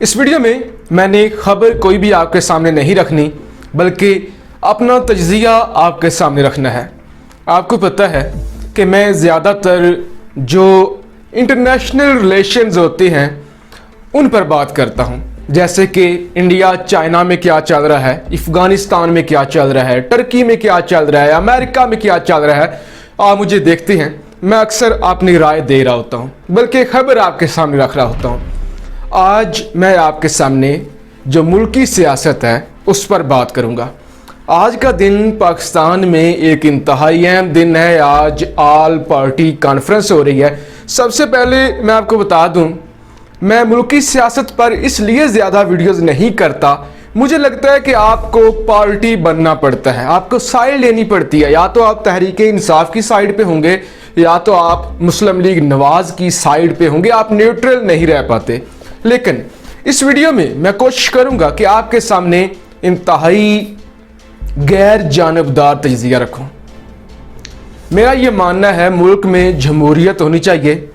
इस वीडियो में मैंने खबर कोई भी आपके सामने नहीं रखनी, बल्कि अपना तज्जिया आपके सामने रखना है। आपको पता है कि मैं ज़्यादातर जो इंटरनेशनल रिलेशंस होते हैं उन पर बात करता हूँ, जैसे कि इंडिया चाइना में क्या चल रहा है, अफ़गानिस्तान में क्या चल रहा है, टर्की में क्या चल रहा है, अमेरिका में क्या चल रहा है। आप मुझे देखते हैं, मैं अक्सर अपनी राय दे रहा होता हूँ, बल्कि खबर आपके सामने रख रहा होता हूँ। आज मैं आपके सामने जो मुल्की सियासत है उस पर बात करूँगा। आज का दिन पाकिस्तान में एक इंतहाई अहम दिन है। आज ऑल पार्टी कॉन्फ्रेंस हो रही है। सबसे पहले मैं आपको बता दूं, मैं मुल्की सियासत पर इसलिए ज़्यादा वीडियोस नहीं करता। मुझे लगता है कि आपको पार्टी बनना पड़ता है, आपको साइड लेनी पड़ती है। या तो आप तहरीक-ए-इंसाफ की साइड पे होंगे, या तो आप मुस्लिम लीग नवाज़ की साइड पे होंगे। आप न्यूट्रल नहीं रह पाते। लेकिन इस वीडियो में मैं कोशिश करूंगा कि आपके सामने इंतहाई गैर जानबदार तज्जिया रखूं। मेरा ये मानना है, मुल्क में जमहूरियत होनी चाहिए।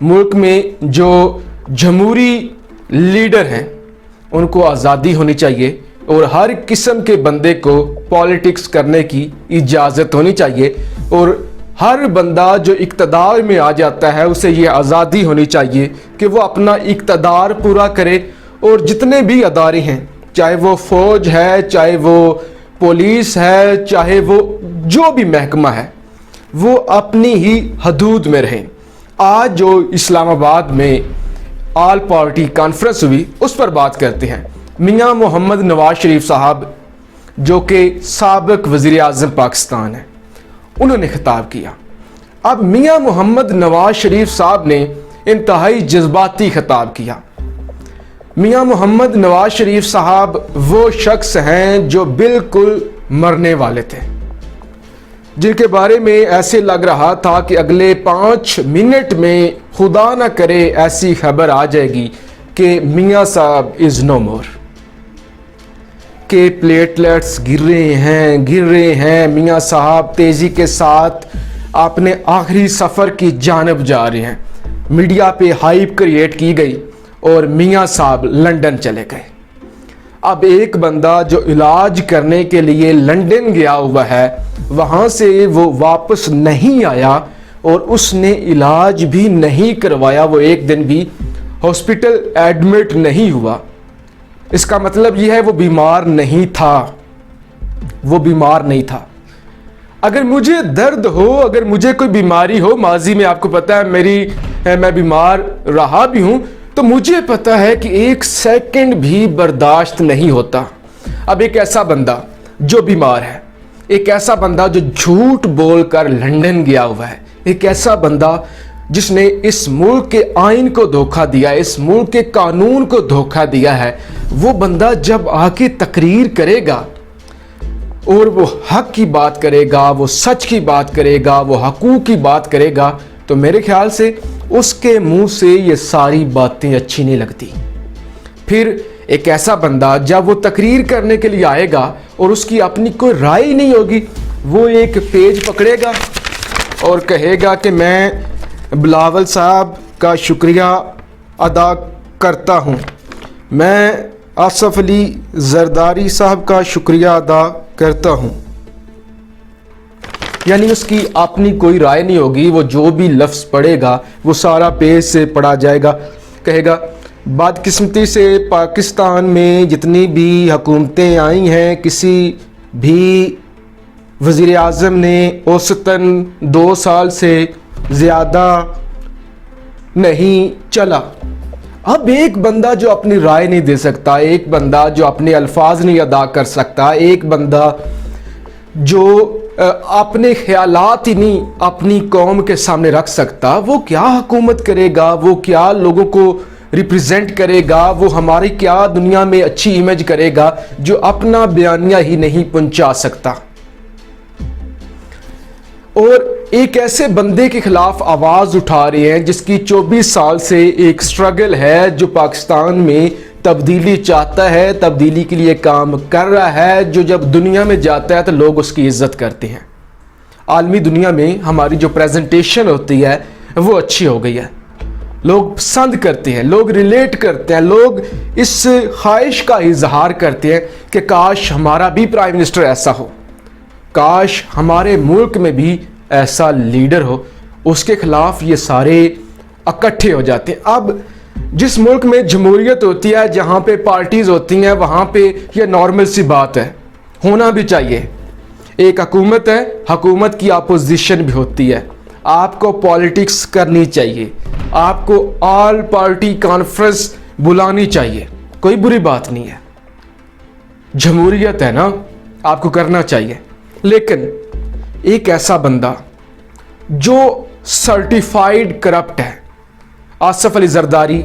मुल्क में जो जमहूरी लीडर हैं उनको आज़ादी होनी चाहिए, और हर किस्म के बंदे को पॉलिटिक्स करने की इजाज़त होनी चाहिए। और हर बंदा जो इक़्तिदार में आ जाता है उसे ये आज़ादी होनी चाहिए कि वो अपना इक़्तिदार पूरा करे। और जितने भी अदारे हैं, चाहे वो फ़ौज है, चाहे वो पुलिस है, चाहे वो जो भी महकमा है, वो अपनी ही हदूद में रहें। आज जो इस्लामाबाद में ऑल पार्टी कॉन्फ्रेंस हुई उस पर बात करते हैं। मियां मोहम्मद नवाज शरीफ साहब, जो कि साबिक़ वज़ीर आज़म पाकिस्तान है, उन्होंने खिताब किया। अब मियां मोहम्मद नवाज शरीफ साहब ने इंतहाई जज्बाती खिताब किया। मियां मोहम्मद नवाज शरीफ साहब वो शख्स हैं जो बिल्कुल मरने वाले थे, जिनके बारे में ऐसे लग रहा था कि अगले 5 मिनट में खुदा न करे ऐसी खबर आ जाएगी कि मियां साहब इज़ नो मोर, के प्लेटलेट्स गिर रहे हैं। मियां साहब तेज़ी के साथ अपने आखिरी सफ़र की जानब जा रहे हैं। मीडिया पे हाइप क्रिएट की गई और मियां साहब लंदन चले गए। अब एक बंदा जो इलाज करने के लिए लंदन गया हुआ है, वहाँ से वो वापस नहीं आया और उसने इलाज भी नहीं करवाया, वो एक दिन भी हॉस्पिटल एडमिट नहीं हुआ। इसका मतलब यह है वो बीमार नहीं था, वो बीमार नहीं था। अगर मुझे दर्द हो, अगर मुझे कोई बीमारी हो, माजी में आपको पता है मैं बीमार रहा भी हूं, तो मुझे पता है कि 1 सेकंड भी बर्दाश्त नहीं होता। अब एक ऐसा बंदा जो बीमार है, एक ऐसा बंदा जो झूठ बोलकर लंदन गया हुआ है, एक ऐसा बंदा जिसने इस मुल्क के आइन को धोखा दिया, इस मुल्क के कानून को धोखा दिया है, वो बंदा जब आके तकरीर करेगा और वो हक की बात करेगा, वो सच की बात करेगा, वो हकूक़ की बात करेगा, तो मेरे ख्याल से उसके मुंह से ये सारी बातें अच्छी नहीं लगती। फिर एक ऐसा बंदा जब वो तकरीर करने के लिए आएगा और उसकी अपनी कोई राय ही नहीं होगी, वो एक पेज पकड़ेगा और कहेगा कि मैं बिलावल साहब का शुक्रिया अदा करता हूँ, मैं आसफ अली जरदारी साहब का शुक्रिया अदा करता हूँ। यानी उसकी अपनी कोई राय नहीं होगी, वो जो भी लफ्ज़ पढ़ेगा वो सारा पेज से पढ़ा जाएगा। कहेगा बदकिस्मती से पाकिस्तान में जितनी भी हुकूमतें आई हैं, किसी भी वज़ीर आज़म ने औसतन 2 साल से ज़्यादा नहीं चला। अब एक बंदा जो अपनी राय नहीं दे सकता, एक बंदा जो अपने अल्फाज नहीं अदा कर सकता, एक बंदा जो अपने ख्यालात ही नहीं अपनी कौम के सामने रख सकता, वो क्या हुकूमत करेगा, वो क्या लोगों को रिप्रेजेंट करेगा, वो हमारी क्या दुनिया में अच्छी इमेज करेगा, जो अपना बयानिया ही नहीं पहुंचा सकता। और एक ऐसे बंदे के खिलाफ आवाज़ उठा रहे हैं जिसकी 24 साल से एक स्ट्रगल है, जो पाकिस्तान में तब्दीली चाहता है, तब्दीली के लिए काम कर रहा है, जो जब दुनिया में जाता है तो लोग उसकी इज्जत करते हैं। आलमी दुनिया में हमारी जो प्रेजेंटेशन होती है वो अच्छी हो गई है। لوگ پسند کرتے ہیں، لوگ ریلیٹ کرتے ہیں، لوگ اس خواہش کا اظہار کرتے ہیں کہ کاش ہمارا بھی پرائم منسٹر ایسا ہو، کاش ہمارے ملک میں بھی ایسا لیڈر ہو۔ اس کے خلاف یہ سارے اکٹھے ہو جاتے ہیں۔ اب جس ملک میں جمہوریت ہوتی ہے، جہاں پہ پارٹیز ہوتی ہیں، وہاں پہ یہ نارمل سی بات ہے، ہونا بھی چاہیے۔ ایک حکومت ہے، حکومت کی اپوزیشن بھی ہوتی ہے، آپ کو پالیٹکس کرنی چاہیے، آپ کو آل پارٹی کانفرنس بلانی چاہیے، کوئی بری بات نہیں ہے، جمہوریت ہے نا، آپ کو کرنا چاہیے۔ لیکن ایک ایسا بندہ جو سرٹیفائیڈ کرپٹ ہے، آصف علی زرداری،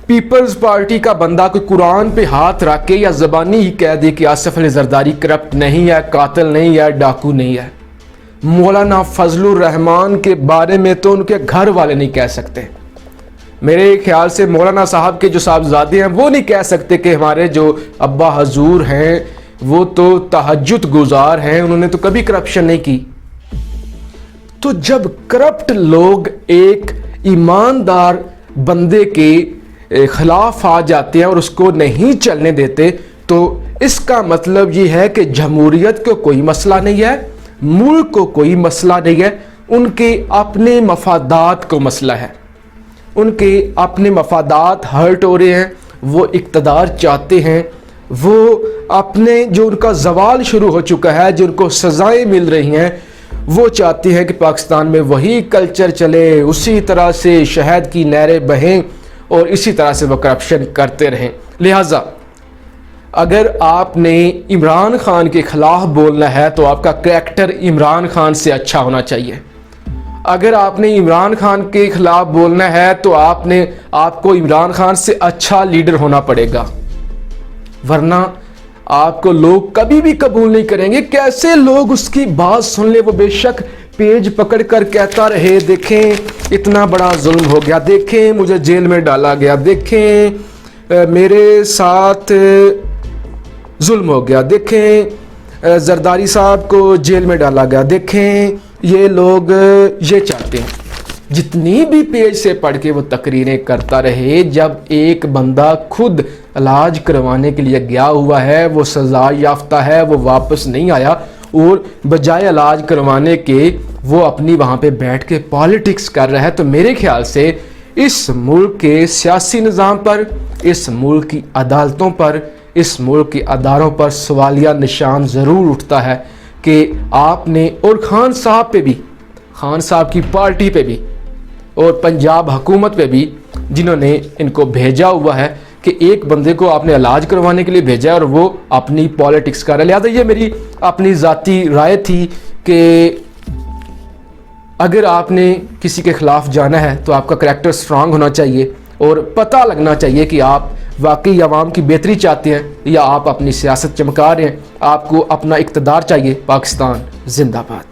پیپلز پارٹی کا بندہ، کوئی قرآن پہ ہاتھ رکھ کے یا زبانی ہی کہہ دے کہ آصف علی زرداری کرپٹ نہیں ہے، قاتل نہیں ہے، ڈاکو نہیں ہے۔ مولانا فضل الرحمان کے بارے میں تو ان کے گھر والے نہیں کہہ سکتے، میرے خیال سے مولانا صاحب کے جو صاحبزادے ہیں وہ نہیں کہہ سکتے کہ ہمارے جو ابا حضور ہیں وہ تو تہجد گزار ہیں، انہوں نے تو کبھی کرپشن نہیں کی۔ تو جب کرپٹ لوگ ایک ایماندار بندے کے خلاف آ جاتے ہیں اور اس کو نہیں چلنے دیتے، تو اس کا مطلب یہ ہے کہ جمہوریت کو کوئی مسئلہ نہیں ہے، ملک کو کوئی مسئلہ نہیں ہے، ان کے اپنے مفادات کو مسئلہ ہے، ان کے اپنے مفادات ہرٹ ہو رہے ہیں، وہ اقتدار چاہتے ہیں، وہ اپنے جو ان کا زوال شروع ہو چکا ہے، جو ان کو سزائیں مل رہی ہیں، وہ چاہتے ہیں کہ پاکستان میں وہی کلچر چلے، اسی طرح سے شہد کی نہریں بہیں اور اسی طرح سے وہ کرپشن کرتے رہیں۔ لہٰذا اگر آپ نے عمران خان کے خلاف بولنا ہے تو آپ کا کریکٹر عمران خان سے اچھا ہونا چاہیے۔ اگر آپ نے عمران خان کے خلاف بولنا ہے تو آپ کو عمران خان سے اچھا لیڈر ہونا پڑے گا، ورنہ آپ کو لوگ کبھی بھی قبول نہیں کریں گے۔ کیسے لوگ اس کی بات سن لے، وہ بے شک پیج پکڑ کر کہتا رہے دیکھیں اتنا بڑا ظلم ہو گیا، دیکھیں مجھے جیل میں ڈالا گیا، دیکھیں میرے ساتھ ظلم ہو گیا، دیکھیں زرداری صاحب کو جیل میں ڈالا گیا، دیکھیں یہ لوگ یہ چاہتے ہیں۔ جتنی بھی پیج سے پڑھ کے وہ تقریریں کرتا رہے، جب ایک بندہ خود علاج کروانے کے لیے گیا ہوا ہے، وہ سزا یافتہ ہے، وہ واپس نہیں آیا، اور بجائے علاج کروانے کے وہ اپنی وہاں پہ بیٹھ کے پالیٹکس کر رہا ہے، تو میرے خیال سے اس ملک کے سیاسی نظام پر، اس ملک کی عدالتوں پر، اس ملک کے اداروں پر سوالیہ نشان ضرور اٹھتا ہے کہ آپ نے، اور خان صاحب پہ بھی، خان صاحب کی پارٹی پہ بھی، اور پنجاب حکومت پہ بھی، جنہوں نے ان کو بھیجا ہوا ہے کہ ایک بندے کو آپ نے علاج کروانے کے لیے بھیجا ہے اور وہ اپنی پالیٹکس کر رہا ہے۔ لہٰذا یہ میری اپنی ذاتی رائے تھی کہ اگر آپ نے کسی کے خلاف جانا ہے تو آپ کا کریکٹر سٹرانگ ہونا چاہیے اور پتہ لگنا چاہیے کہ آپ واقعی عوام کی بہتری چاہتے ہیں یا آپ اپنی سیاست چمکا رہے ہیں، آپ کو اپنا اقتدار چاہیے۔ پاکستان زندہ باد۔